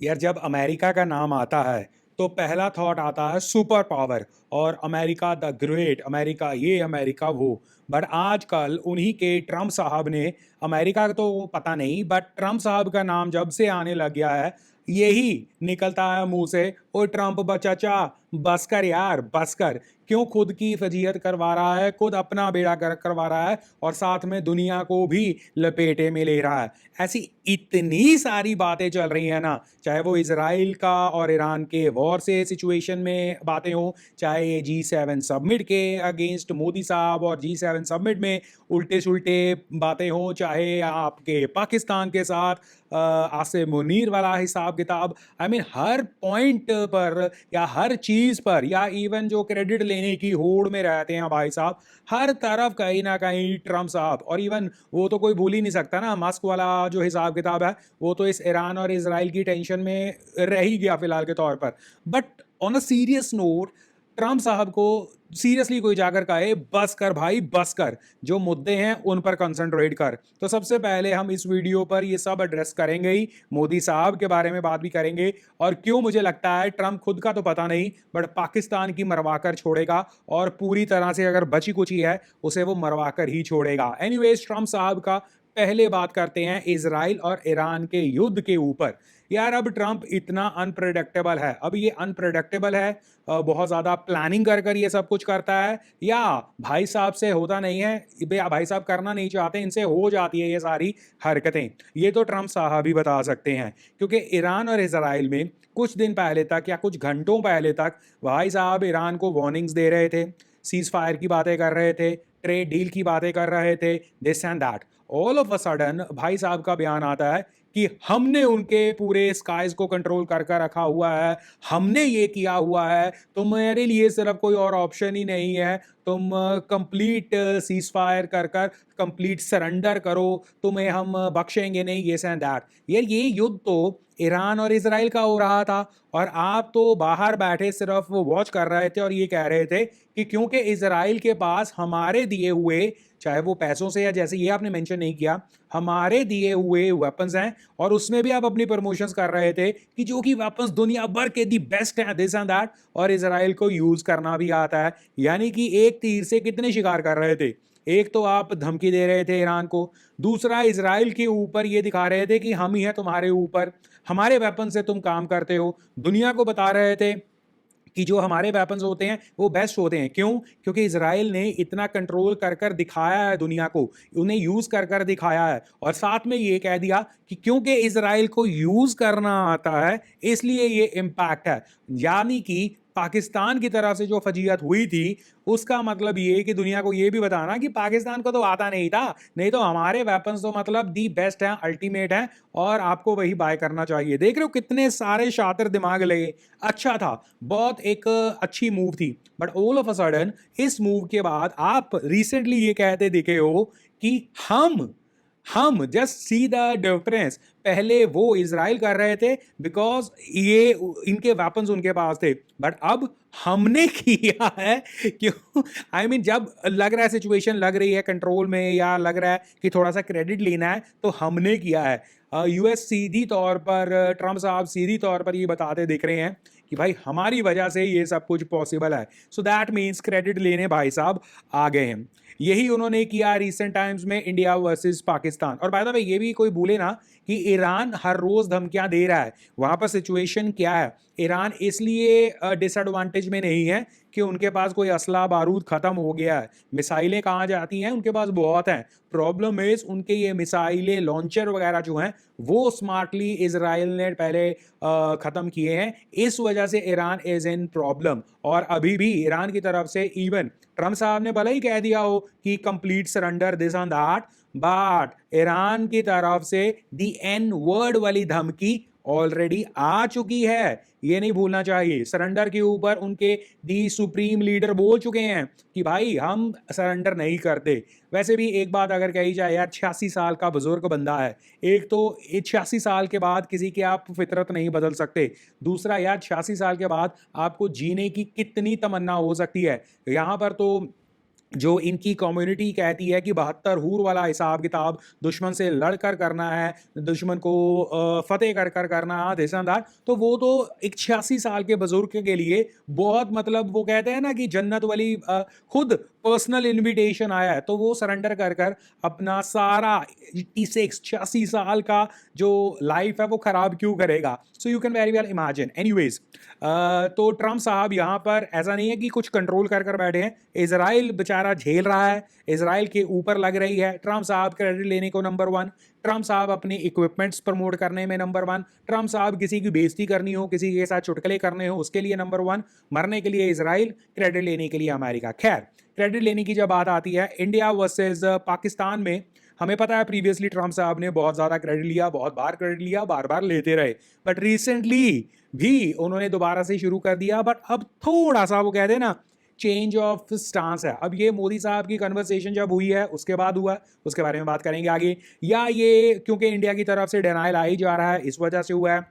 यार जब अमेरिका का नाम आता है तो पहला थॉट आता है सुपर पावर और अमेरिका द ग्रेट, अमेरिका ये अमेरिका वो। बट आजकल उन्हीं के ट्रम्प साहब ने, अमेरिका का तो पता नहीं बट ट्रम्प साहब का नाम जब से आने लग गया है यही निकलता है मुंह से, ओ ट्रम्प बचाचा बस कर यार बस कर। क्यों खुद की फजीहत करवा रहा है, खुद अपना बेड़ा गर्क करवा रहा है और साथ में दुनिया को भी लपेटे में ले रहा है। ऐसी इतनी सारी बातें चल रही है ना, चाहे वो इसराइल का और ईरान के वॉर से सिचुएशन में बातें हो, चाहे G7 समिट के अगेंस्ट मोदी साहब और G7 समिट में उल्टे सुल्टे बातें हो, चाहे आपके पाकिस्तान के साथ आसिम मुनीर वाला हिसाब किताब। आई मीन हर पॉइंट पर या हर चीज पर या इवन जो क्रेडिट लेने की होड़ में रहते हैं भाई साहब, हर तरफ कहीं ना कहीं ट्रम्प साहब। और इवन वो तो कोई भूल ही नहीं सकता ना, मस्क वाला जो हिसाब किताब है वो तो इस ईरान और इसराइल की टेंशन में रह ही गया फिलहाल के तौर पर। But on a serious note, Trump साहब को सीरियसली कोई जाकर कहे बस कर भाई बस कर, जो मुद्दे हैं उन पर कंसंट्रेट कर। तो सबसे पहले हम इस वीडियो पर ये सब एड्रेस करेंगे ही, मोदी साहब के बारे में बात भी करेंगे और क्यों मुझे लगता है ट्रम्प खुद का तो पता नहीं बट पाकिस्तान की मरवा कर छोड़ेगा और पूरी तरह से अगर बची कुची है उसे वो मरवा कर ही छोड़ेगा। एनीवेज ट्रम्प साहब का पहले बात करते हैं इसराइल और ईरान के युद्ध के ऊपर। यार अब ट्रम्प इतना अनप्रेडिक्टेबल है, अब ये अनप्रेडिक्टेबल है, बहुत ज्यादा प्लानिंग कर कर ये सब कुछ करता है, या भाई साहब से होता नहीं है, भाई साहब करना नहीं चाहते, इनसे हो जाती है ये सारी हरकतें। ये तो ट्रम्प साहब ही बता सकते हैं, क्योंकि ईरान और इसराइल में कुछ दिन पहले तक या कुछ घंटों पहले तक भाई साहब ईरान को वार्निंग्स दे रहे थे, सीज फायर की बातें कर रहे थे, ट्रेड डील की बातें कर रहे थे, this and that. All of a sudden भाई साहब का बयान आता है कि हमने उनके पूरे स्काइज को कंट्रोल करके रखा हुआ है, हमने ये किया हुआ है, तो मेरे लिए सिर्फ कोई और ऑप्शन ही नहीं है, तुम कंप्लीट सीज फायर कर कर कंप्लीट सरेंडर करो, तुम्हें हम बख्शेंगे नहीं, ये एंड दैट। ये युद्ध तो ईरान और इसराइल का हो रहा था और आप तो बाहर बैठे सिर्फ वॉच कर रहे थे और ये कह रहे थे कि क्योंकि इसराइल के पास हमारे दिए हुए, चाहे वो पैसों से या जैसे ये आपने मेंशन नहीं किया, हमारे दिए हुए वेपन्स हैं, और उसमें भी आप अपनी प्रमोशंस कर रहे थे कि जो कि वेपन्स दुनिया भर के दी बेस्ट हैं, दिस एंड दैट, और इसराइल को यूज करना भी आता है। यानी कि एक तीर से कितने शिकार कर रहे थे, एक तो आप धमकी दे रहे थे ईरान को, दूसरा इसराइल के ऊपर ये दिखा रहे थे कि हम ही हैं तुम्हारे ऊपर, हमारे वेपन से तुम काम करते हो, दुनिया को बता रहे थे कि जो हमारे वेपन्स होते हैं वो बेस्ट होते हैं। क्यों? क्योंकि इसराइल ने इतना कंट्रोल कर कर दिखाया है दुनिया को, उन्हें यूज कर कर दिखाया है, और साथ में ये कह दिया कि क्योंकि इसराइल को यूज करना आता है इसलिए ये इम्पैक्ट है। यानी कि पाकिस्तान की तरफ से जो फजीहत हुई थी उसका मतलब ये कि दुनिया को ये भी बताना कि पाकिस्तान को तो आता नहीं था, नहीं तो हमारे वेपन्स तो मतलब दी बेस्ट हैं, अल्टीमेट हैं, और आपको वही बाय करना चाहिए। देख रहे हो कितने सारे शातिर दिमाग लगे। अच्छा था, बहुत एक अच्छी मूव थी, but all of a sudden इस मूव के बाद आप रिसेंटली ये कहते दिखे हो कि हम जस्ट सी द डिफरेंस, पहले वो इसराइल कर रहे थे बिकॉज ये इनके वेपन्स उनके पास थे, बट अब हमने किया है। क्यों? आई मीन जब लग रहा है सिचुएशन लग रही है कंट्रोल में या लग रहा है कि थोड़ा सा क्रेडिट लेना है तो हमने किया है। यूएस सीधी तौर पर, ट्रम्प साहब सीधी तौर पर ये बताते दिख रहे हैं कि भाई हमारी वजह से ये सब कुछ पॉसिबल है, सो दैट मीन्स क्रेडिट लेने भाई साहब आ गए हैं। यही उन्होंने किया रिसेंट टाइम्स में इंडिया वर्सेस पाकिस्तान। और बाय द वे ये भी कोई भूले ना कि ईरान हर रोज धमकियां दे रहा है, वहां पर सिचुएशन क्या है। ईरान इसलिए डिसएडवांटेज में नहीं है कि उनके पास कोई असला बारूद खत्म हो गया है, मिसाइलें कहाँ जाती हैं उनके पास बहुत हैं। प्रॉब्लम इज उनके ये मिसाइलें लॉन्चर वगैरह जो हैं वो स्मार्टली इसराइल ने पहले खत्म किए हैं, इस वजह से ईरान इज इन प्रॉब्लम। और अभी भी ईरान की तरफ से इवन ट्रम्प साहब ने भले ही कह दिया हो कि complete surrender this and that, but Iran की तरफ से दी एन वर्ड वाली धमकी ऑलरेडी आ चुकी है, ये नहीं भूलना चाहिए। सरेंडर के ऊपर उनके दी सुप्रीम लीडर बोल चुके हैं कि भाई हम सरेंडर नहीं करते। वैसे भी एक बात अगर कही जाए यार, 86 साल का बुजुर्ग बंदा है, एक तो 86 साल के बाद किसी की आप फितरत नहीं बदल सकते, दूसरा यार 86 साल के बाद आपको जीने की कितनी तमन्ना हो सकती है। यहाँ पर तो जो इनकी कम्युनिटी कहती है कि 72 हूर वाला हिसाब किताब दुश्मन से लड़कर करना है, दुश्मन को फतेह कर कर करना है देशानदार, तो वो तो एक 86 साल के बुजुर्ग के लिए बहुत, मतलब वो कहते हैं ना कि जन्नत वाली खुद पर्सनल इनविटेशन आया है, तो वो सरेंडर कर कर अपना सारा 86 साल का जो लाइफ है वो खराब क्यों करेगा। So you can very well imagine. Anyways, तो ट्रम्प साहब यहाँ पर ऐसा नहीं है कि कुछ कंट्रोल कर कर बैठे हैं, इजराइल बेचारा झेल रहा है, इजराइल के ऊपर लग रही है। ट्रम्प साहब क्रेडिट लेने को नंबर वन, ट्रम्प साहब अपने इक्विपमेंट्स प्रमोट करने में नंबर वन, ट्रम्प साहब किसी की बेइज्जती करनी हो, किसी के साथ चुटकुले करने हो, उसके लिए नंबर वन, मरने के लिए इजराइल, क्रेडिट लेने के लिए अमेरिका। खैर, क्रेडिट लेने की जब बात आती है इंडिया वर्सेस पाकिस्तान में, हमें पता है प्रीवियसली ट्रम्प साहब ने बहुत ज़्यादा क्रेडिट लिया, बहुत बार क्रेडिट लिया, बार बार लेते रहे, बट रिसेंटली भी उन्होंने दोबारा से शुरू कर दिया। बट अब थोड़ा सा वो कहते हैं ना, चेंज ऑफ स्टांस है। अब ये मोदी साहब की कन्वर्सेशन जब हुई है उसके बाद हुआ, उसके बारे में बात करेंगे आगे, या ये क्योंकि इंडिया की तरफ से डिनायल आ ही जा रहा है इस वजह से हुआ है,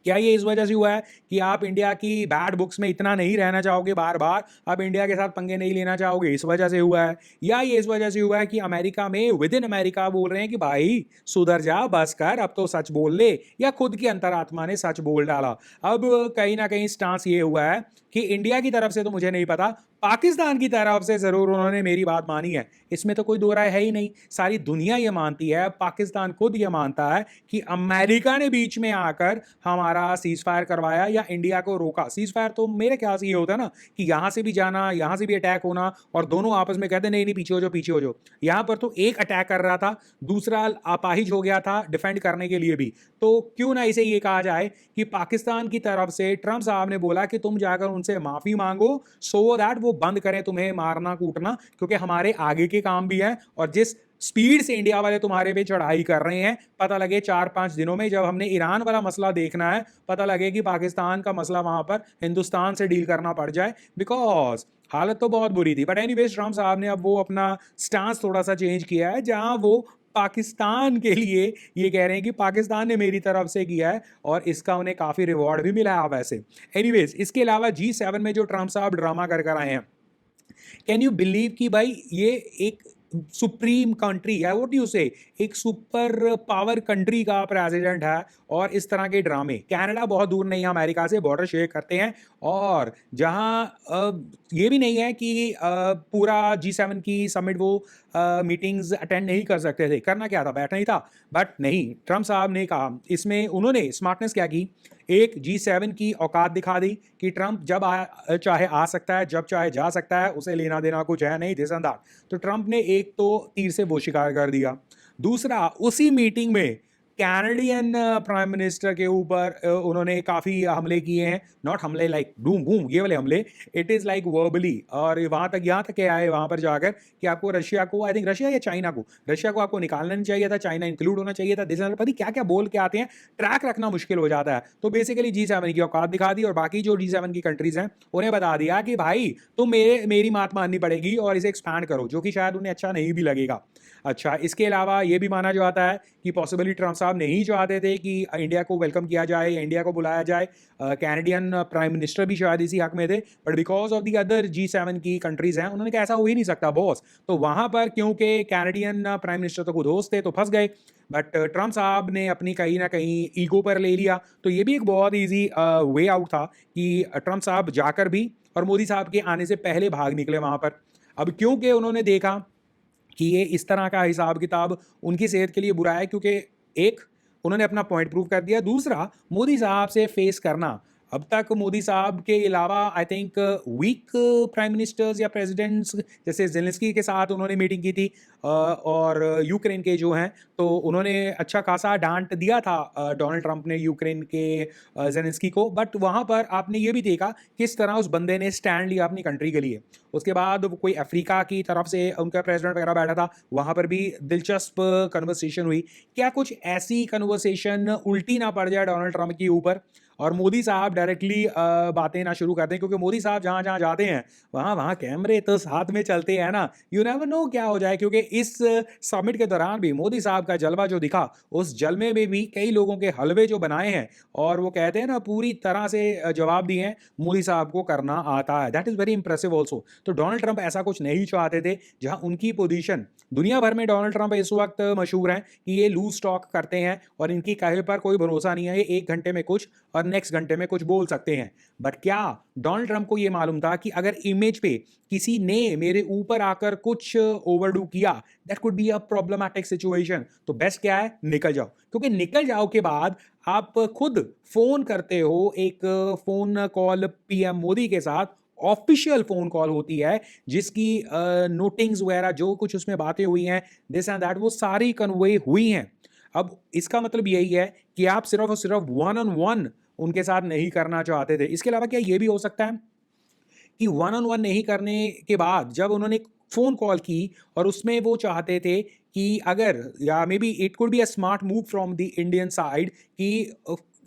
क्या ये इस वजह से हुआ है कि आप इंडिया की बैड बुक्स में इतना नहीं रहना चाहोगे, बार बार आप इंडिया के साथ पंगे नहीं लेना चाहोगे, इस वजह से हुआ है, या ये इस वजह से हुआ है कि अमेरिका में विद इन अमेरिका बोल रहे हैं कि भाई सुधर जा, बस कर, अब तो सच बोल ले, या खुद की अंतरात्मा ने सच बोल डाला। अब कहीं ना कहीं स्टांस ये हुआ है कि इंडिया की तरफ से तो मुझे नहीं पता, पाकिस्तान की तरफ से जरूर उन्होंने मेरी बात मानी है, इसमें तो कोई दो राय है ही नहीं। सारी दुनिया ये मानती है, पाकिस्तान खुद ये मानता है कि अमेरिका ने बीच में आकर हमारा सीज फायर करवाया या इंडिया को रोका। सीज फायर तो मेरे ख्याल से ये होता है ना कि यहां से भी जाना, यहां से भी अटैक होना, और दोनों आपस में कहते नहीं नहीं पीछे हो जाओ, पीछे हो जाओ। यहां पर तो एक अटैक कर रहा था, दूसरा अपाहिज हो गया था डिफेंड करने के लिए भी। तो क्यों ना इसे ये कहा जाए कि पाकिस्तान की तरफ से ट्रंप साहब ने बोला कि तुम जाकर उनसे माफी मांगो, सो दैट वो बंद करें तुम्हें मारना कूटना, क्योंकि हमारे आगे के काम भी हैं, और जिस स्पीड से इंडिया वाले तुम्हारे पे चढ़ाई कर रहे हैं, पता लगे 4-5 दिनों में जब हमने ईरान वाला मसला देखना है, पता लगे कि पाकिस्तान का मसला वहां पर हिंदुस्तान से डील करना पड़ जाए, बिकॉज हालत तो बहुत बुरी थी। बट एनीवेज, ट्रम्प साहब ने अब वो अपना स्टांस थोड़ा सा चेंज किया है, जहां वो पाकिस्तान के लिए ये कह रहे हैं कि पाकिस्तान ने मेरी तरफ से किया है और इसका उन्हें काफी रिवॉर्ड भी मिला है वैसे। एनीवेज, इसके अलावा G7 में जो ट्रम्प साहब ड्रामा कर कर आए हैं, कैन यू बिलीव कि भाई ये एक सुप्रीम कंट्री है, व्हाट यू से, एक सुपर पावर कंट्री का प्रेसिडेंट है, और इस तरह के ड्रामे। कनाडा बहुत दूर नहीं है अमेरिका से, बॉर्डर शेयर करते हैं, और जहां ये भी नहीं है कि पूरा G7 की समिट वो मीटिंग्स अटेंड नहीं कर सकते थे, करना क्या था, बैठना ही था। बट नहीं, ट्रम्प साहब ने कहा, इसमें उन्होंने स्मार्टनेस क्या की, एक G7 की औकात दिखा दी कि ट्रंप जब चाहे आ सकता है, जब चाहे जा सकता है, उसे लेना देना कुछ है नहीं देशंदार। तो ट्रंप ने एक तो तीर से वो शिकार कर दिया, दूसरा उसी मीटिंग में कैनेडियन प्राइम मिनिस्टर के ऊपर उन्होंने काफ़ी हमले किए हैं, नॉट हमले लाइक डूम बूम ये वाले हमले, इट इज़ लाइक वर्बली। और वहाँ तक, यहाँ तक के आए वहाँ पर जाकर कि आपको रशिया को, आई थिंक रशिया या चाइना को, रशिया को आपको निकालना नहीं चाहिए था, चाइना इंक्लूड होना चाहिए था। दिस पता क्या क्या बोल के आते हैं, ट्रैक रखना मुश्किल हो जाता है। तो बेसिकली G7 की औकात दिखा दी, और बाकी जो G7 की कंट्रीज हैं उन्हें बता दिया कि भाई तुम मेरी बात माननी पड़ेगी और इसे एक्सपैंड करो, जो कि शायद उन्हें अच्छा नहीं भी लगेगा। अच्छा, इसके अलावा ये भी माना जाता है कि पॉसिबली ट्रम्प साहब नहीं चाहते थे कि इंडिया को वेलकम किया जाए या इंडिया को बुलाया जाए, कैनेडियन प्राइम मिनिस्टर भी शायद इसी हक में थे, but because of the other G7 की कंट्रीज हैं, उन्होंने कहा ऐसा हो ही नहीं सकता बॉस। तो वहां पर क्योंकि कैनेडियन प्राइम मिनिस्टर तो खुद होस्ट थे, तो फंस गए। बट ट्रम्प साहब ने अपनी कहीं ना कहीं ईगो पर ले लिया, तो ये भी एक बहुत ईजी वे आउट था कि ट्रम्प साहब जाकर भी और मोदी साहब के आने से पहले भाग निकले वहां पर। अब क्योंकि उन्होंने देखा कि ये इस तरह का हिसाब किताब उनकी सेहत के लिए बुरा है, क्योंकि एक, उन्होंने अपना पॉइंट प्रूव कर दिया, दूसरा मोदी साहब से फेस करना, अब तक मोदी साहब के अलावा I think weak prime ministers या प्रेसिडेंट्स, जैसे जेलेंस्की के साथ उन्होंने मीटिंग की थी, और यूक्रेन के जो हैं, तो उन्होंने अच्छा खासा डांट दिया था डोनाल्ड ट्रंप ने यूक्रेन के जेलेंस्की को। बट वहाँ पर आपने ये भी देखा किस तरह उस बंदे ने स्टैंड लिया अपनी कंट्री के लिए। उसके बाद कोई अफ्रीका की तरफ से उनका प्रेसिडेंट वगैरह बैठा था, वहाँ पर भी दिलचस्प कन्वर्सेशन हुई। क्या कुछ ऐसी कन्वर्सेशन उल्टी ना पड़ जाए डोनाल्ड ट्रंप के ऊपर और मोदी साहब डायरेक्टली बातें ना शुरू कर दें, क्योंकि मोदी साहब जहाँ जहाँ जाते हैं वहाँ वहाँ कैमरे तो साथ में चलते हैं ना, यू नेवर नो क्या हो जाए। क्योंकि इस समिट के दौरान भी मोदी साहब का जलवा जो दिखा, उस जलवे में भी कई लोगों के हलवे जो बनाए हैं, और वो कहते हैं ना पूरी तरह से जवाब दिए हैं, मोदी साहब को करना आता है। That is very impressive also. तो डोनाल्ड ट्रंप ऐसा कुछ नहीं चाहते थे, जहां उनकी पोजीशन दुनिया भर में डोनाल्ड ट्रंप इस वक्त मशहूर हैं कि ये लूज टॉक करते हैं और इनकी कहे पर कोई भरोसा नहीं है, ये एक घंटे में कुछ और नेक्स्ट घंटे में कुछ बोल सकते हैं। बट क्या डोनाल्ड ट्रंप को ये मालूम था कि अगर इमेज पे किसी ने मेरे ऊपर आकर कुछ ओवरडू किया, that could be a problematic situation. तो बेस्ट क्या है, निकल जाओ। क्योंकि निकल जाओ के बाद आप खुद फोन करते हो, एक फोन कॉल पीएम मोदी के साथ, ऑफिशियल फोन कॉल होती है, जिसकी नोटिंग्स वगैरह जो कुछ उसमें बातें हुई हैं, दिस एंड दैट, वो सारी कन्वे हुई हैं। अब इसका मतलब यही है कि आप सिर्फ और सिर्फ वन ऑन वन उनके साथ नहीं करना चाहते थे। इसके अलावा क्या ये भी हो सकता है कि वन ऑन वन नहीं करने के बाद जब उन्होंने फ़ोन कॉल की और उसमें वो चाहते थे कि अगर, या may be it could be a smart move from the Indian side, कि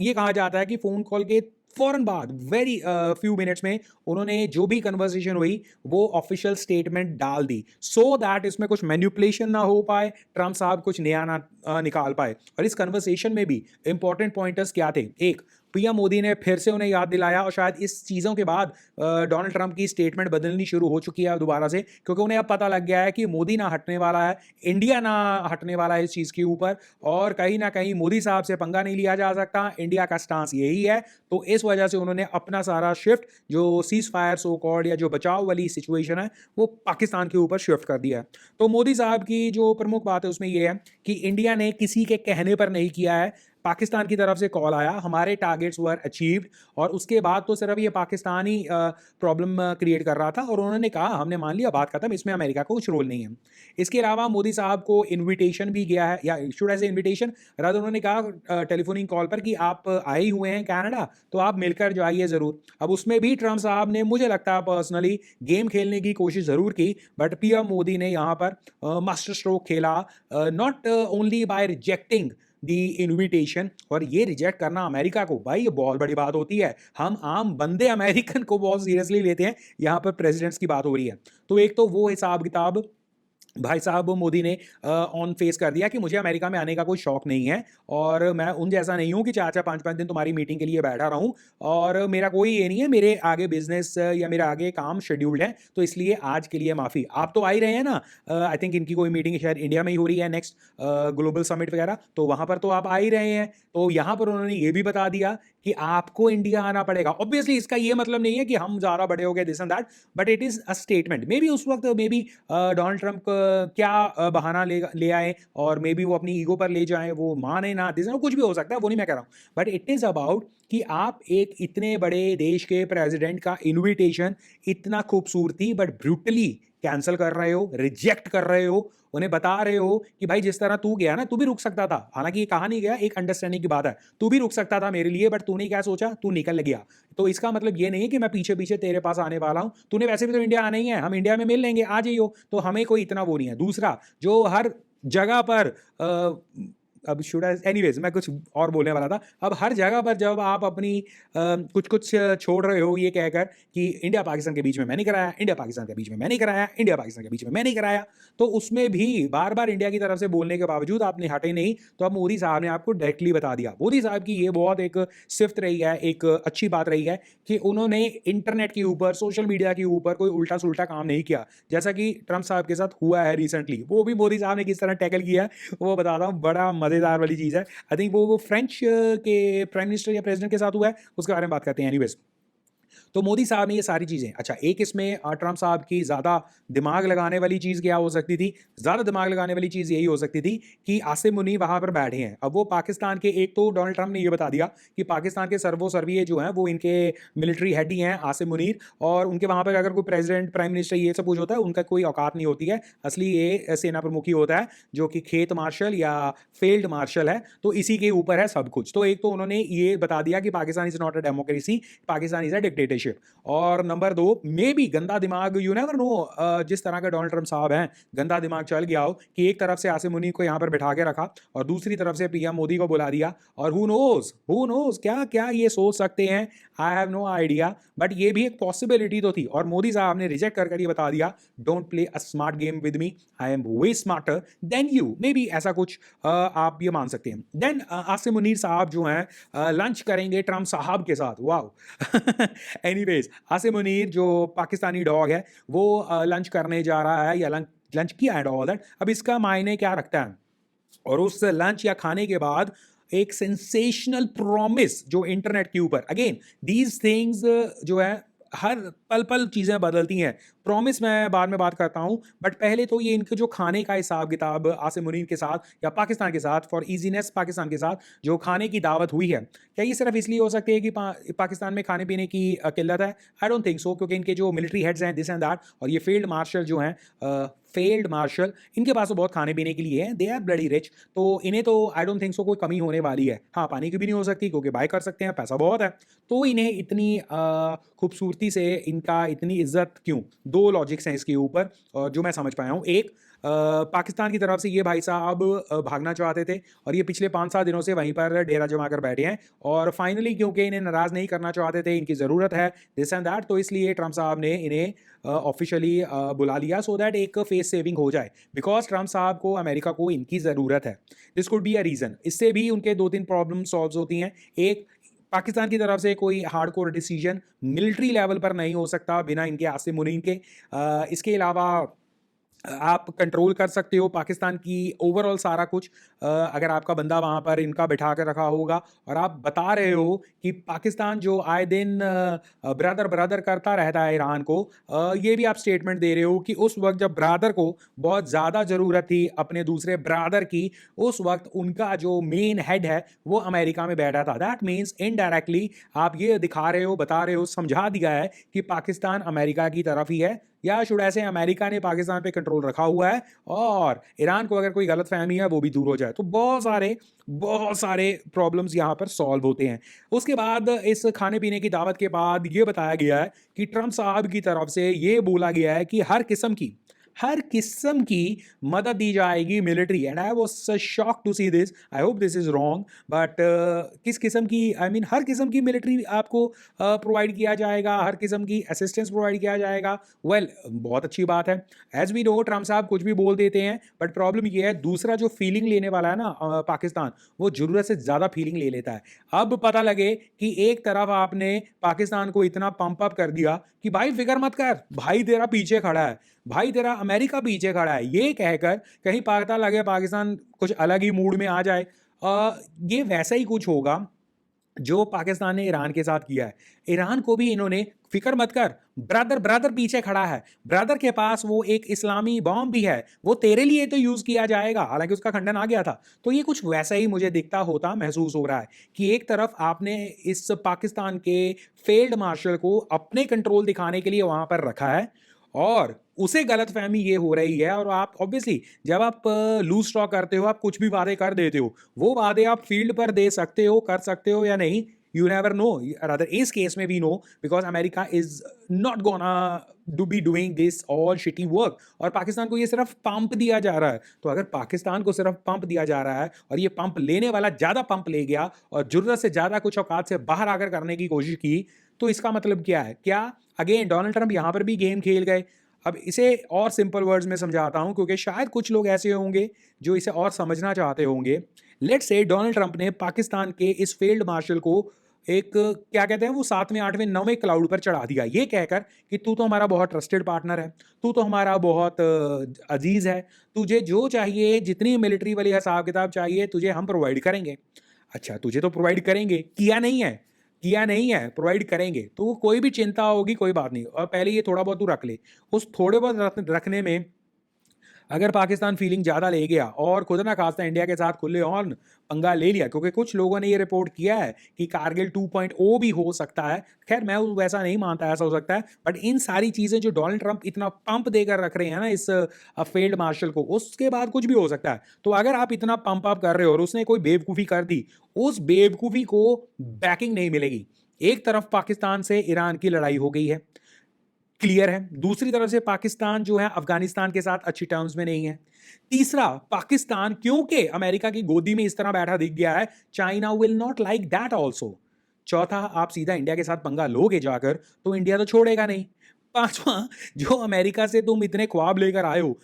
ये कहा जाता है कि फ़ोन कॉल के फ़ौरन बाद वेरी फ्यू मिनट्स में उन्होंने जो भी कन्वर्सेशन हुई वो ऑफिशियल स्टेटमेंट डाल दी, सो दैट इसमें कुछ मैनिपुलेशन ना हो पाए, ट्रम्प साहब कुछ नया ना निकाल पाए। और इस कन्वर्सेशन में भी इंपॉर्टेंट पॉइंटर्स क्या थे, एक, पीएम मोदी ने फिर से उन्हें याद दिलाया, और शायद इस चीज़ों के बाद डोनाल्ड ट्रंप की स्टेटमेंट बदलनी शुरू हो चुकी है दोबारा से, क्योंकि उन्हें अब पता लग गया है कि मोदी ना हटने वाला है, इंडिया ना हटने वाला है इस चीज़ के ऊपर, और कहीं ना कहीं मोदी साहब से पंगा नहीं लिया जा सकता, इंडिया का स्टांस यही है। तो इस वजह से उन्होंने अपना सारा शिफ्ट, जो सीज फायर सो कॉल्ड या जो बचाव वाली सिचुएशन है, वो पाकिस्तान के ऊपर शिफ्ट कर दिया है। तो मोदी साहब की जो प्रमुख बात है उसमें यह है कि इंडिया ने किसी के कहने पर नहीं किया है, पाकिस्तान की तरफ से कॉल आया, हमारे टारगेट्स वर अचीव्ड, और उसके बाद तो सिर्फ ये पाकिस्तान ही प्रॉब्लम क्रिएट कर रहा था, और उन्होंने कहा हमने मान लिया, बात खत्म, इसमें अमेरिका को कुछ रोल नहीं है। इसके अलावा मोदी साहब को इनविटेशन भी गया है, या शुड आई से इनविटेशन, रादर उन्होंने कहा टेलीफोनिक कॉल पर कि आप आए हुए हैं कनाडा, तो आप मिलकर जाइए ज़रूर। अब उसमें भी ट्रम्प साहब ने, मुझे लगता है पर्सनली, गेम खेलने की कोशिश ज़रूर की, बट पीएम मोदी ने यहाँ पर मास्टर स्ट्रोक खेला, not only by rejecting the invitation. और ये रिजेक्ट करना अमेरिका को, भाई ये बहुत बड़ी बात होती है, हम आम बंदे अमेरिकन को बहुत सीरियसली लेते हैं, यहाँ पर प्रेसिडेंट्स की बात हो रही है। तो एक तो वो हिसाब किताब भाई साहब मोदी ने ऑन फेस कर दिया कि मुझे अमेरिका में आने का कोई शौक नहीं है, और मैं उन जैसा नहीं हूँ कि 4-4 5-5 दिन तुम्हारी मीटिंग के लिए बैठा रहूँ, और मेरा कोई ये नहीं है, मेरे आगे बिजनेस या मेरे आगे काम शेड्यूल्ड है, तो इसलिए आज के लिए माफ़ी। आप तो आ ही रहे हैं ना, आई थिंक इनकी कोई मीटिंग शायद इंडिया में ही हो रही है नेक्स्ट, ग्लोबल समिट वगैरह, तो वहाँ पर तो आप आ ही रहे हैं। तो यहाँ पर उन्होंने ये भी बता दिया कि आपको इंडिया आना पड़ेगा। ऑब्वियसली इसका ये मतलब नहीं है कि हम ज़्यादा बड़े हो गए, this and that, but it is a statement. May be उस वक्त मे बी डोनाल्ड ट्रंप क्या बहाना ले आए, और मे बी वो अपनी ईगो पर ले जाएं, वो माने ना, दिस कुछ भी हो सकता है, वो नहीं मैं कह रहा हूँ, बट इट इज़ अबाउट कि आप एक इतने बड़े देश के प्रेसिडेंट का इनविटेशन इतना खूबसूरती बट ब्रूटली कैंसिल कर रहे हो, रिजेक्ट कर रहे हो, उन्हें बता रहे हो कि भाई जिस तरह तू गया ना, तू भी रुक सकता था, हालांकि ये कहा नहीं गया, एक अंडरस्टैंडिंग की बात है, तू भी रुक सकता था मेरे लिए, बट तूने क्या सोचा, तू निकल गया। तो इसका मतलब ये नहीं है कि मैं पीछे पीछे तेरे पास आने वाला हूं, तूने वैसे भी तो इंडिया आना ही है, हम इंडिया में मिल लेंगे, आ जाइयो, तो हमें कोई इतना वो नहीं है। दूसरा, जो हर जगह पर अब शुड आई, एनीवेज मैं कुछ और बोलने वाला था, अब हर जगह पर जब आप अपनी कुछ कुछ छोड़ रहे हो ये कहकर कि इंडिया पाकिस्तान के बीच में मैं नहीं कराया, इंडिया पाकिस्तान के बीच में मैं नहीं कराया, इंडिया पाकिस्तान के बीच में मैं नहीं कराया, तो उसमें भी बार बार इंडिया की तरफ से बोलने के बावजूद आपने हटे नहीं, तो अब मोदी साहब ने आपको डायरेक्टली बता दिया। मोदी साहब की ये बहुत एक सिफ्त रही है, एक अच्छी बात रही है कि उन्होंने इंटरनेट के ऊपर, सोशल मीडिया के ऊपर कोई उल्टा सुल्टा काम नहीं किया, जैसा कि ट्रम्प साहब के साथ हुआ है रिसेंटली। वो भी मोदी साहब ने किस तरह टैकल किया है वो बताता हूँ, बड़ा मजेदार वाली चीज़ है। आई थिंक वो फ्रेंच के प्राइम मिनिस्टर या प्रेसिडेंट के साथ हुआ है, उसके बारे में बात करते हैं। एनीवेज, तो मोदी साहब ने ये सारी चीज़ें, अच्छा एक इसमें ट्रम्प साहब की ज़्यादा दिमाग लगाने वाली चीज़ क्या हो सकती थी, ज़्यादा दिमाग लगाने वाली चीज़ यही हो सकती थी कि आसिम मुनीर वहाँ पर बैठे हैं। अब वो पाकिस्तान के, एक तो डोनाल्ड ट्रम्प ने ये बता दिया कि पाकिस्तान के सर्वोसर्वीय जो हैं वो इनके मिलिट्री हेड ही हैं, आसिम मुनीर, और उनके वहाँ पर अगर कोई प्रेसिडेंट, प्राइम मिनिस्टर ये सब कुछ होता है, उनका कोई औकात नहीं होती है, असली ये सेना प्रमुख ही होता है, जो कि खेत मार्शल या फील्ड मार्शल है, तो इसी के ऊपर है सब कुछ। तो एक तो उन्होंने ये बता दिया कि Pakistan is not a democracy, Pakistan is a dictatorship. Dictatorship. और नंबर 2 मे बी गंदा दिमाग, यू नेवर नो, जिस तरह का डोनाल्ड ट्रम्प साहब हैं, गंदा दिमाग चल गया हो कि एक तरफ से आसिम मुनीर को यहाँ पर बिठा के रखा और दूसरी तरफ से पीएम मोदी को बुला दिया, और हु नोज क्या क्या ये सोच सकते हैं, I have no idea. But ये भी एक पॉसिबिलिटी तो थी, और मोदी साहब ने रिजेक्ट कर ये बता दिया, don't play a smart game with me, I am way smarter than you, may be ऐसा कुछ आप ये मान सकते हैं। देन आसिम मुनीर साहब जो हैं लंच करेंगे ट्रम्प साहब के साथ, वाओ। एनीवेज, आसिम मुनीर जो पाकिस्तानी डॉग है वो लंच करने जा रहा है, या लंच किया है ऑल दैट, अब इसका मायने क्या रखता है। और उस लंच या खाने के बाद एक सेंसेशनल प्रॉमिस जो इंटरनेट के ऊपर, अगेन दीज थिंग्स जो है हर पल पल चीज़ें बदलती हैं। प्रॉमिस मैं बाद में बात करता हूं, बट पहले तो ये इनके जो खाने का हिसाब किताब आसिम मुनीर के साथ या पाकिस्तान के साथ, फॉर इजीनेस पाकिस्तान के साथ जो खाने की दावत हुई है, क्या ये सिर्फ इसलिए हो सकती है कि पाकिस्तान में खाने पीने की किल्लत है? आई डोंट थिंक सो, क्योंकि इनके जो मिलिट्री हेड्स हैं दिस एंड दैट, और ये फील्ड मार्शल जो हैं, फेल्ड मार्शल, इनके पास तो बहुत खाने पीने के लिए है, दे आर ब्लडी रिच, तो इन्हें तो आई डोंट थिंक सो कोई कमी होने वाली है। हाँ, पानी की भी नहीं हो सकती क्योंकि बाय कर सकते हैं, पैसा बहुत है, तो इन्हें इतनी खूबसूरती से इनका इतनी इज्जत क्यों? दो लॉजिक्स हैं इसके ऊपर जो मैं समझ पाया हूँ। एक, पाकिस्तान की तरफ से ये भाई साहब भागना चाहते थे और ये पिछले 5-7 दिनों से वहीं पर डेरा जमा कर बैठे हैं, और फाइनली क्योंकि इन्हें नाराज़ नहीं करना चाहते थे, इनकी ज़रूरत है दिस एंड दैट, तो इसलिए ट्रम्प साहब ने इन्हें ऑफिशियली बुला लिया सो दैट एक फेस सेविंग हो जाए, बिकॉज ट्रम्प साहब को अमेरिका को इनकी ज़रूरत है। This could be a reason. इससे भी उनके 2-3 प्रॉब्लम सॉल्व होती हैं। एक, पाकिस्तान की तरफ से कोई हार्डकोर डिसीजन मिलिट्री लेवल पर नहीं हो सकता बिना इनके आसिम मुनीर के। इसके अलावा आप कंट्रोल कर सकते हो पाकिस्तान की ओवरऑल सारा कुछ, अगर आपका बंदा वहाँ पर इनका बिठा कर रखा होगा, और आप बता रहे हो कि पाकिस्तान जो आए दिन ब्रदर ब्रदर करता रहता है ईरान को, ये भी आप स्टेटमेंट दे रहे हो कि उस वक्त जब ब्रदर को बहुत ज़्यादा ज़रूरत थी अपने दूसरे ब्रदर की, उस वक्त उनका जो मेन हेड है वो अमेरिका में बैठा था। दैट मीन्स इनडायरेक्टली आप ये दिखा रहे हो, बता रहे हो, समझा दिया है कि पाकिस्तान अमेरिका की तरफ ही है, या शुड ऐसे अमेरिका ने पाकिस्तान पे कंट्रोल रखा हुआ है, और ईरान को अगर कोई गलत फहमी है वो भी दूर हो जाए। तो बहुत सारे प्रॉब्लम्स यहाँ पर सॉल्व होते हैं। उसके बाद इस खाने पीने की दावत के बाद ये बताया गया है कि ट्रम्प साहब की तरफ से ये बोला गया है कि हर किस्म की मदद दी जाएगी military, and I was shock to see this, I hope this is wrong, but किस किस्म की, आई मीन हर किस्म की मिलिट्री आपको प्रोवाइड किया जाएगा, हर किस्म की असिस्टेंस प्रोवाइड किया जाएगा। वेल, बहुत अच्छी बात है। एज वी नो ट्रम्प साहब कुछ भी बोल देते हैं, बट प्रॉब्लम ये है दूसरा जो फीलिंग लेने वाला है ना, पाकिस्तान, वो जरूरत से ज़्यादा फीलिंग ले लेता है। अब पता लगे कि एक तरफ आपने पाकिस्तान को इतना पंप अप कर दिया कि भाई फिक्र मत कर, भाई तेरा पीछे खड़ा है, भाई तेरा अमेरिका पीछे खड़ा है, ये कहकर कहीं पता लगे पाकिस्तान कुछ अलग ही मूड में आ जाए। ये वैसा ही कुछ होगा जो पाकिस्तान ने ईरान के साथ किया है। ईरान को भी इन्होंने, फिक्र मत कर, ब्रदर ब्रदर पीछे खड़ा है, ब्रदर के पास वो एक इस्लामी बॉम्ब भी है, वो तेरे लिए तो यूज किया जाएगा, हालांकि उसका खंडन आ गया था। तो ये कुछ वैसा ही मुझे दिखता होता महसूस हो रहा है कि एक तरफ आपने इस पाकिस्तान के फील्ड मार्शल को अपने कंट्रोल दिखाने के लिए वहां पर रखा है, और उसे गलतफहमी ये हो रही है, और आप ऑब्वियसली जब आप लूज स्टॉक करते हो, आप कुछ भी वादे कर देते हो, वो वादे आप फील्ड पर दे सकते हो, कर सकते हो या नहीं, यू नेवर नो। रादर इस केस में भी no, because America is not gonna do be doing this all shitty work, और पाकिस्तान को ये सिर्फ पंप दिया जा रहा है। तो अगर पाकिस्तान को सिर्फ पंप दिया जा रहा है और ये पंप लेने वाला ज़्यादा पंप ले गया और जरूरत से ज़्यादा कुछ औकात से बाहर आकर करने की कोशिश की, तो इसका मतलब क्या है? क्या अगेन डोनाल्ड ट्रंप यहाँ पर भी गेम खेल गए? अब इसे और सिंपल वर्ड्स में समझाता हूं, क्योंकि शायद कुछ लोग ऐसे होंगे जो इसे और समझना चाहते होंगे। लेट्स से डोनाल्ड ट्रंप ने पाकिस्तान के इस फील्ड मार्शल को एक, क्या कहते हैं वो, 7वें 8वें 9वें क्लाउड पर चढ़ा दिया, ये कहकर कि तू तो हमारा बहुत ट्रस्टेड पार्टनर है, तू तो हमारा बहुत अजीज है, तुझे जो चाहिए, जितनी मिलिट्री वाली हिसाब किताब चाहिए, तुझे हम प्रोवाइड करेंगे। अच्छा, तुझे तो प्रोवाइड करेंगे, किया नहीं है, प्रोवाइड करेंगे, तो कोई भी चिंता होगी कोई बात नहीं, और पहले ये थोड़ा बहुत तू रख ले। उस थोड़े बहुत रखने में अगर पाकिस्तान फीलिंग ज़्यादा ले गया और खुद ना खास्ता इंडिया के साथ खुले ऑन पंगा ले लिया, क्योंकि कुछ लोगों ने ये रिपोर्ट किया है कि कारगिल 2.0 भी हो सकता है। खैर मैं वैसा नहीं मानता ऐसा हो सकता है, बट इन सारी चीज़ें जो डोनाल्ड ट्रंप इतना पंप देकर रख रहे हैं ना इस फील्ड मार्शल को, उसके बाद कुछ भी हो सकता है। तो अगर आप इतना पंप अप कर रहे हो और उसने कोई बेवकूफ़ी कर दी, उस बेवकूफ़ी को बैकिंग नहीं मिलेगी। एक तरफ पाकिस्तान से ईरान की लड़ाई हो गई है, क्लियर है। दूसरी तरफ से पाकिस्तान जो है अफगानिस्तान के साथ अच्छी टर्म्स में नहीं है। तीसरा, पाकिस्तान क्योंकि अमेरिका की गोदी में इस तरह बैठा दिख गया है, China will not like that also. चौथा, आप सीधा इंडिया के साथ पंगा लोगे जाकर तो इंडिया तो छोड़ेगा नहीं। पांचवा, जो अमेरिका से तुम इतने ख्वाब लेकर आए हो,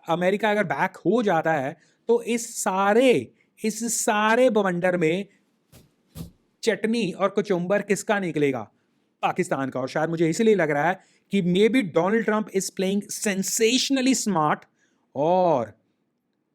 अमेरिका अगर बैक हो जाता है तो इस सारे बवंडर में चटनी और कचुम्बर किसका निकलेगा? पाकिस्तान का। और शायद मुझे इसलिए लग रहा है कि maybe Donald Trump is playing sensationally smart और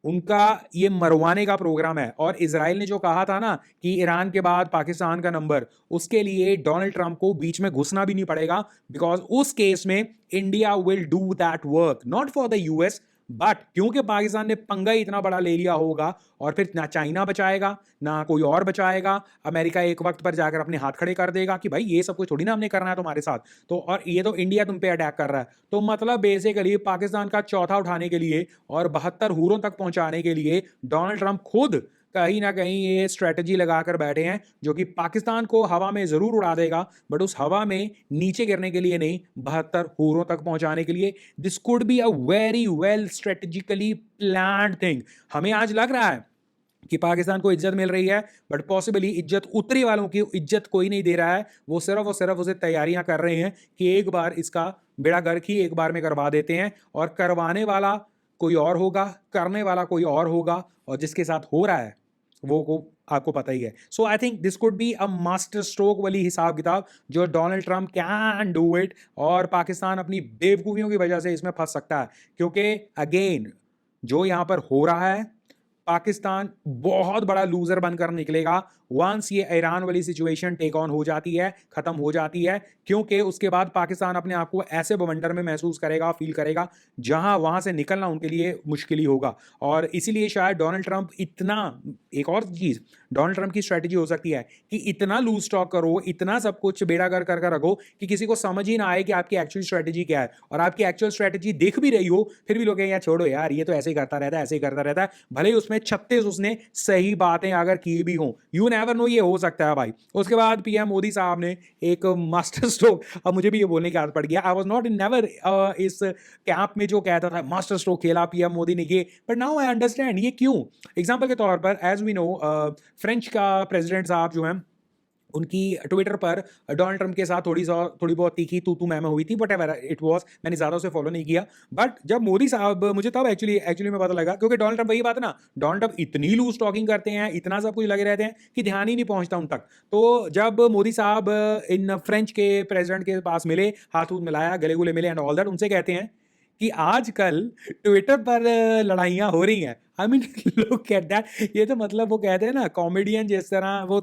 उनका ये मरवाने का प्रोग्राम है। और इजराइल ने जो कहा था ना कि ईरान के बाद पाकिस्तान का नंबर, उसके लिए डोनाल्ड ट्रंप को बीच में घुसना भी नहीं पड़ेगा, बिकॉज उस केस में India will do that work not for the US, but क्योंकि पाकिस्तान ने पंगा ही इतना बड़ा ले लिया होगा और फिर ना चाइना बचाएगा ना कोई और बचाएगा। अमेरिका एक वक्त पर जाकर अपने हाथ खड़े कर देगा कि भाई ये सब कुछ थोड़ी ना हमने करना है तुम्हारे साथ, तो और ये तो इंडिया तुम पे अटैक कर रहा है। तो मतलब बेसिकली पाकिस्तान का चौथा उठाने के लिए और 72 हूरों तक पहुंचाने के लिए डोनाल्ड ट्रंप खुद कहीं ना कहीं ये स्ट्रेटजी लगाकर बैठे हैं, जो कि पाकिस्तान को हवा में जरूर उड़ा देगा, बट उस हवा में नीचे गिरने के लिए नहीं, 72 हूरों तक पहुंचाने के लिए। This could be a very well strategically planned thing. हमें आज लग रहा है कि पाकिस्तान को इज्जत मिल रही है, बट पॉसिबली इज्जत उतरी वालों की इज्जत कोई नहीं दे रहा है। वो सिर्फ उसे तैयारियां कर रहे हैं कि एक बार इसका बेड़ा गर्क ही एक बार में करवा देते हैं, और करवाने वाला कोई और होगा, करने वाला कोई और होगा, और जिसके साथ हो रहा है वो को आपको पता ही है। So I think this could be a master stroke वाली हिसाब किताब जो Donald Trump can do it, और पाकिस्तान अपनी बेवकूफियों की वजह से इसमें फंस सकता है। क्योंकि अगेन जो यहां पर हो रहा है, पाकिस्तान बहुत बड़ा लूजर बनकर निकलेगा वंस ये ईरान वाली सिचुएशन टेक ऑन हो जाती है, खत्म हो जाती है। क्योंकि उसके बाद पाकिस्तान अपने आप को ऐसे बवंडर में महसूस करेगा, फील करेगा, जहां वहां से निकलना उनके लिए मुश्किल ही होगा। और इसीलिए शायद डोनाल्ड ट्रंप इतना, एक और चीज डोनाल्ड ट्रंप की स्ट्रेटजी हो सकती है कि इतना लूज स्टॉक करो, इतना सब कुछ बेड़ा कर कर रखो कि किसी को समझ ही ना आए कि आपकी एक्चुअल स्ट्रेटजी क्या है। और आपकी एक्चुअल स्ट्रेटजी दिख भी रही हो, फिर भी लोग यार छोड़ो यार, ये तो ऐसे ही करता रहता है, ऐसे ही करता रहता है, भले ही उसमें 36 उसने सही बातें अगर की भी हों। यू नेवर नो, ये हो सकता है भाई। उसके बाद पीएम मोदी साहब ने एक मास्टर स्ट्रोक, अब मुझे भी ये बोलने की आदत पड़ गया, I was not in never इस कैंप में जो कहता था मास्टर स्ट्रोक खेला पीएम मोदी ने ये, बट नाउ आई अंडरस्टैंड ये क्यों। एग्जांपल के तौर पर एज वी नो, फ्रेंच का प्रेसिडेंट साहब जो हैं, उनकी ट्विटर पर डोनाल्ड ट्रंप के साथ थोड़ी बहुत तीखी तू मैं हुई थी, बट एवर इट वाज, मैंने ज्यादा उसे फॉलो नहीं किया। बट जब मोदी साहब, मुझे तब एक्चुअली में पता लगा, क्योंकि डोनाल्ड ट्रंप, वही बात है ना, डोनाल्ड ट्रंप इतनी लूज टॉकिंग करते हैं, इतना सब कुछ लगे रहते हैं कि ध्यान ही नहीं पहुंचता उन तक। तो जब मोदी साहब इन फ्रेंच के प्रेसिडेंट के पास मिले, हाथ उथ मिलाया, गले गुले मिले एंड ऑल दैट, उनसे कहते हैं कि आजकल ट्विटर पर लड़ाइयां हो रही हैं। I mean look at that, ये तो मतलब वो कहते हैं ना कॉमेडियन जिस तरह वो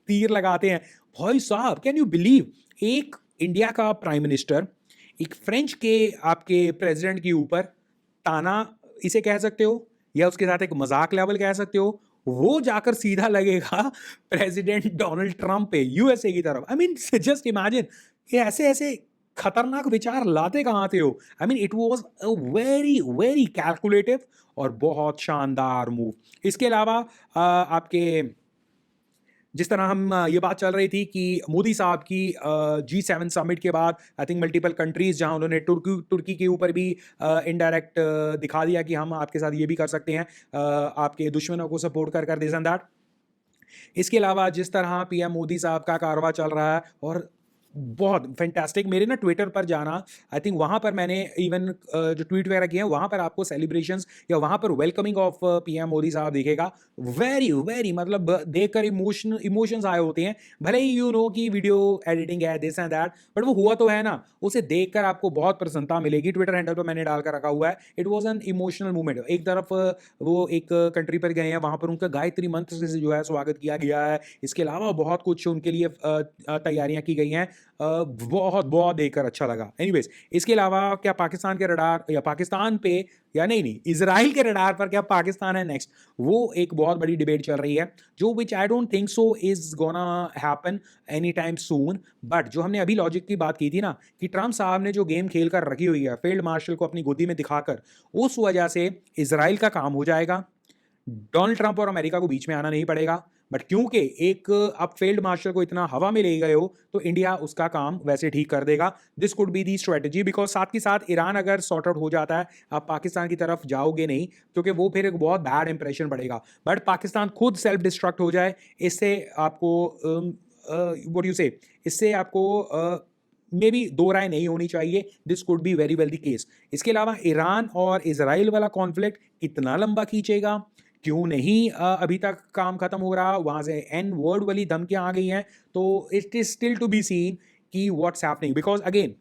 तीर लगाते हैं। भाई साहब, कैन यू बिलीव, एक इंडिया का प्राइम मिनिस्टर एक फ्रेंच के आपके प्रेसिडेंट के ऊपर ताना इसे कह सकते हो, या उसके साथ एक मजाक लेवल कह सकते हो, वो जाकर सीधा लगेगा प्रेसिडेंट डोनाल्ड ट्रंप पे, यूएसए की तरफ। आई मीन जस्ट इमेजिन, ये ऐसे ऐसे खतरनाक विचार लाते कहाँ थे हो। I mean it was a very very calculative और बहुत शानदार मूव। इसके अलावा आपके जिस तरह हम ये बात चल रही थी कि मोदी साहब की G7 समिट के बाद आई थिंक मल्टीपल कंट्रीज, जहां उन्होंने तुर्की के ऊपर भी इनडायरेक्ट दिखा दिया कि हम आपके साथ ये भी कर सकते हैं, आपके दुश्मनों को सपोर्ट कर कर दिस एंड दैट। इसके अलावा जिस तरह पीएम मोदी साहब का कारवा चल रहा है, और बहुत फैंटास्टिक, मेरे ना ट्विटर पर जाना, आई थिंक वहाँ पर मैंने इवन जो ट्वीट वगैरह किए हैं वहाँ पर आपको सेलिब्रेशंस या वहाँ पर वेलकमिंग ऑफ पीएम मोदी साहब दिखेगा। वेरी वेरी मतलब देखकर इमोशंस आए होते हैं। भले ही यू नो कि वीडियो एडिटिंग है, दिस एंड दैट, बट वो हुआ तो है ना, उसे देखकर आपको बहुत प्रसन्नता मिलेगी। ट्विटर हैंडल पर मैंने डालकर रखा हुआ है, it was an emotional movement. एक तरफ वो एक कंट्री पर गए हैं, वहाँ पर उनका गायत्री मंत्र से जो है स्वागत किया गया है। इसके अलावा बहुत कुछ उनके लिए तैयारियां की गई हैं। बहुत बहुत देखकर अच्छा लगा। एनीवेज, इसके अलावा क्या पाकिस्तान के रडार या पाकिस्तान पे, या नहीं इजराइल के रडार पर क्या पाकिस्तान है नेक्स्ट, वो एक बहुत बड़ी डिबेट चल रही है, जो which I don't think so is gonna happen any time soon. But जो हमने अभी लॉजिक की बात की थी ना, कि ट्रंप साहब ने जो गेम खेल कर रखी हुई है फील्ड मार्शल को अपनी गोदी में दिखाकर, उस वजह से इजराइल का काम हो जाएगा। डोनाल्ड ट्रंप और अमेरिका को बीच में आना नहीं पड़ेगा। बट क्योंकि एक आप फील्ड मार्शल को इतना हवा में ले गए हो तो इंडिया उसका काम वैसे ठीक कर देगा। This could be the strategy, because साथ के साथ ईरान अगर सॉर्ट आउट हो जाता है आप पाकिस्तान की तरफ जाओगे नहीं, क्योंकि वो फिर एक बहुत बैड इंप्रेशन पड़ेगा। बट पाकिस्तान खुद सेल्फ डिस्ट्रक्ट हो जाए, इससे आपको व्हाट यू से, इससे आपको मे बी दो राय नहीं होनी चाहिए। This could be very well the case. इसके अलावा ईरान और इसराइल वाला कॉन्फ्लिक्ट कितना लंबा खींचेगा, क्यों नहीं अभी तक काम खत्म हो रहा, वहां से एन वर्ड वाली धमकियां आ गई हैं, तो it is still to be seen कि what's happening, because again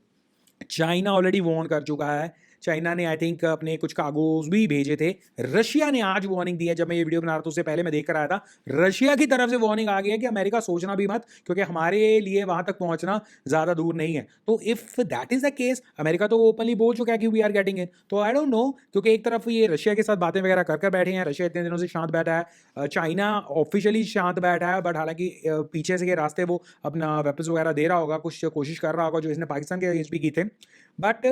China already warn कर चुका है। चाइना ने आई थिंक अपने कुछ कागोज भी भेजे थे। रशिया ने आज वार्निंग दी है, जब मैं ये वीडियो बना रहा था उससे पहले मैं देख कर आया था, रशिया की तरफ से वार्निंग आ गई है कि अमेरिका सोचना भी मत, क्योंकि हमारे लिए वहां तक पहुंचना ज्यादा दूर नहीं है। तो if that is the case, America तो ओपनली बोल चुका है कि वी आर गेटिंग इन। तो आई डोंट नो, क्योंकि एक तरफ ये रशिया के साथ बातें वगैरह कर बैठे हैं, रशिया इतने दिनों से शांत बैठा है, चाइना ऑफिशियली शांत बैठा है, बट हालांकि पीछे से के रास्ते वो अपना वेपन्स वगैरह दे रहा होगा, कुछ कोशिश कर रहा होगा जो इसने पाकिस्तान के अगेंस्ट भी की थे। बट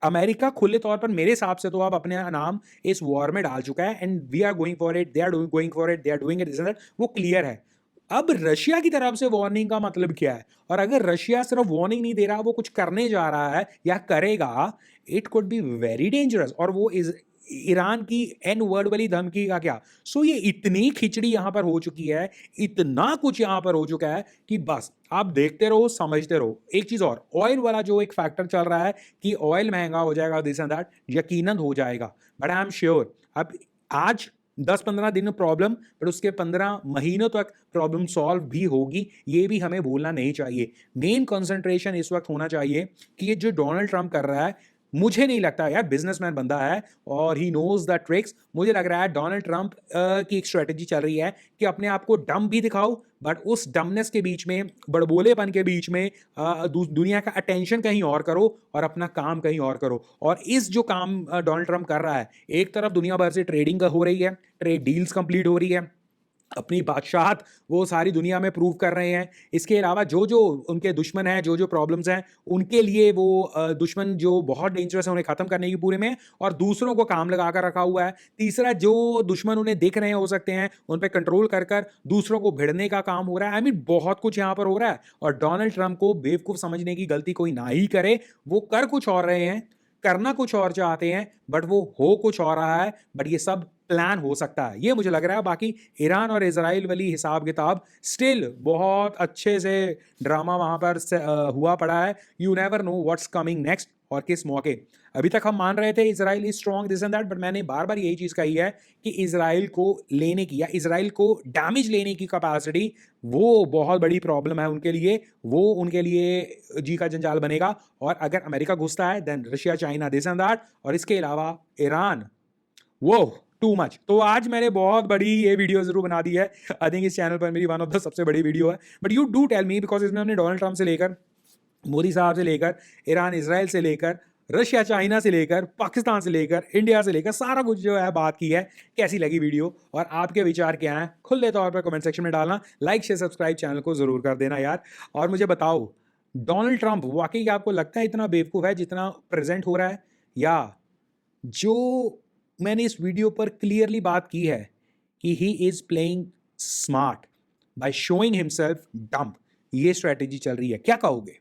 अमेरिका खुले तौर पर मेरे हिसाब से तो अब अपने नाम इस वॉर में डाल चुका है, and we are going for it, they are going for it, they are doing it, वो क्लियर है। अब रशिया की तरफ से वार्निंग का मतलब क्या है, और अगर रशिया सिर्फ वार्निंग नहीं दे रहा, वो कुछ करने जा रहा है या करेगा, it could be very dangerous. और वो इज ईरान की एन वर्ड वाली धमकी का क्या। सो ये इतनी खिचड़ी यहां पर हो चुकी है, इतना कुछ यहां पर हो चुका है कि बस आप देखते रहो, समझते रहो। एक चीज और, ऑयल वाला जो एक फैक्टर चल रहा है कि ऑयल महंगा हो जाएगा, दिस एंड दैट, यकीनन हो जाएगा, बट आई एम श्योर अब आज 10-15 दिन प्रॉब्लम, पर उसके 15 महीनों तक प्रॉब्लम सॉल्व भी होगी, ये भी हमें भूलना नहीं चाहिए। मेन कंसंट्रेशन इस वक्त होना चाहिए कि ये जो डोनाल्ड ट्रंप कर रहा है, मुझे नहीं लगता यार, बिजनेसमैन बंदा है और ही नोज द ट्रिक्स। मुझे लग रहा है डोनाल्ड ट्रंप की एक स्ट्रेटेजी चल रही है कि अपने आप को डम भी दिखाओ, बट उस डमनेस के बीच में, बड़बोलेपन के बीच में दुनिया का अटेंशन कहीं और करो और अपना काम कहीं और करो। और इस जो काम डोनाल्ड ट्रंप कर रहा है, एक तरफ दुनिया भर से ट्रेडिंग हो रही है, ट्रेड डील्स कंप्लीट हो रही है, अपनी बादशाहत वो सारी दुनिया में प्रूव कर रहे हैं। इसके अलावा जो जो उनके दुश्मन हैं, जो जो प्रॉब्लम्स हैं, उनके लिए वो दुश्मन जो बहुत डेंजरस है उन्हें खत्म करने की पूरे में, और दूसरों को काम लगा कर रखा हुआ है। तीसरा, जो दुश्मन उन्हें दिख रहे हो सकते हैं, उन पर कंट्रोल कर कर दूसरों को भिड़ने का काम हो रहा है। आई मीन बहुत कुछ यहाँ पर हो रहा है, और डोनाल्ड ट्रंप को बेवकूफ समझने की गलती कोई ना ही करे। वो कर कुछ और रहे हैं, करना कुछ और चाहते हैं, बट वो हो कुछ और रहा है, बट ये सब प्लान हो सकता है, ये मुझे लग रहा है। बाकी ईरान और इजराइल वाली हिसाब किताब स्टिल बहुत अच्छे से ड्रामा वहां पर हुआ पड़ा है। You never know what's coming next और किस मौके। अभी तक हम मान रहे थे Israel is strong, this and that, but मैंने बार बार यही चीज कही है कि इजराइल को लेने की या इजराइल को डैमेज लेने की कैपेसिटी, वो बहुत बड़ी प्रॉब्लम है उनके लिए, वो उनके लिए जी का जंजाल बनेगा। और अगर अमेरिका घुसता है, then Russia, China, this and that, और इसके अलावा ईरान, वो टू मच। तो आज मैंने बहुत बड़ी ये वीडियो जरूर बना दी है, आई थिंक इस चैनल पर मेरी वन ऑफ द सबसे बड़ी वीडियो है। But you do tell me, because इसमें हमने डोनाल्ड ट्रंप से लेकर, मोदी साहब से लेकर, ईरान इसराइल से लेकर, रशिया चाइना से लेकर, पाकिस्तान से लेकर, इंडिया से लेकर, सारा कुछ जो है बात की है। कैसी लगी वीडियो और आपके विचार क्या हैं, खुले तौर पर कमेंट सेक्शन में डालना। लाइक शेयर सब्सक्राइब चैनल को जरूर कर देना यार। और मुझे बताओ, डोनाल्ड ट्रंप वाकई आपको लगता है इतना बेवकूफ है जितना प्रेजेंट हो रहा है, या जो मैंने इस वीडियो पर क्लियरली बात की है कि he is playing smart by showing himself dumb, ये स्ट्रेटेजी चल रही है, क्या कहोगे?